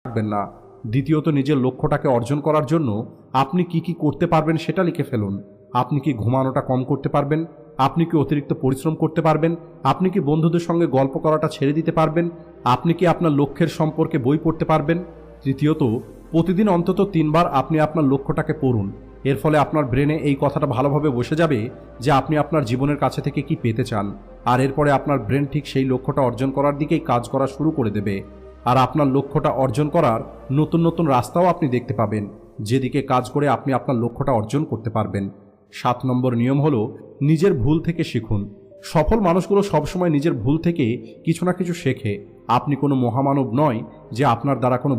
রাখবেন না। দ্বিতীয়ত, নিজের লক্ষ্যটাকে অর্জন করার জন্য আপনি কি কি করতে পারবেন সেটা লিখে ফেলুন। আপনি কি ঘুমানোটা কম করতে পারবেন? আপনি কি অতিরিক্ত পরিশ্রম করতে পারবেন? আপনি কি বন্ধুদের সঙ্গে গল্প করাটা ছেড়ে দিতে পারবেন? আপনি কি আপনার লক্ষ্যের সম্পর্কে বই পড়তে পারবেন? তৃতীয়ত, প্রতিদিন অন্তত 3 বার আপনি আপনার লক্ষ্যটাকে পড়ুন। এর ফলে আপনার ব্রেনে এই কথাটা ভালোভাবে বসে যাবে যে আপনি আপনার জীবনের কাছে থেকে কি পেতে চান। আর এরপরে আপনার ব্রেন ঠিক সেই লক্ষ্যটা অর্জন করার দিকেই কাজ করা শুরু করে দেবে। আর আপনার লক্ষ্যটা অর্জন করার নতুন নতুন রাস্তাও আপনি দেখতে পাবেন, যেদিকে কাজ করে আপনি আপনার লক্ষ্যটা অর্জন করতে পারবেন। 7 নম্বর নিয়ম হলো, নিজের ভুল থেকে শিখুন। সফল মানুষগুলো সবসময় নিজের ভুল থেকে কিছু না কিছু শেখে। আপনি কোনো মহামানব নয় যে আপনার দ্বারা কোনো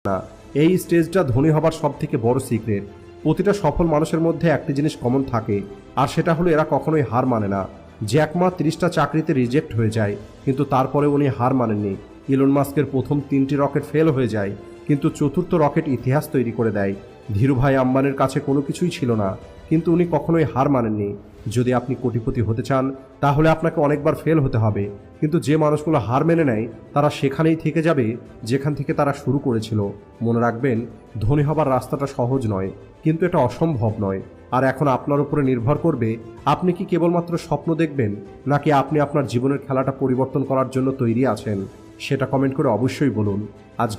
না। এই স্টেজটা ধনী হবার সব থেকে বড় সিক্রেট। প্রতিটা সফল মানুষের মধ্যে একটি জিনিস কমন থাকে, আর সেটা হলো এরা কখনোই হার মানে না। জ্যাক মা 30টা চাকরিতে রিজেক্ট হয়ে যায়, কিন্তু তারপরে উনি হার মানেননি। ইলন মাস্কের প্রথম 3টি রকেট ফেল হয়ে যায়, কিন্তু চতুর্থ রকেট ইতিহাস তৈরি করে দেয়। ধীরুভাই আম্বানির কাছে কোনো কিছুই ছিল না, কিন্তু উনি কখনোই হার মানেননি। যদি আপনি কোটিপতি হতে চান, তাহলে আপনাকে অনেকবার ফেল হতে হবে, কিন্তু যে মানুষগুলো হার মেনে নেয় তারা সেখানেই থেকে যাবে যেখান থেকে তারা শুরু করেছিল। মনে রাখবেন, ধনী হবার রাস্তাটা সহজ নয়, কিন্তু এটা অসম্ভব নয়। আর এখন আপনার উপরে নির্ভর করবে, আপনি কি কেবলমাত্র স্বপ্ন দেখবেন, নাকি আপনি আপনার জীবনের খেলাটা পরিবর্তন করার জন্য তৈরি আছেন। সেটা কমেন্ট করে অবশ্যই বলুন। আজকে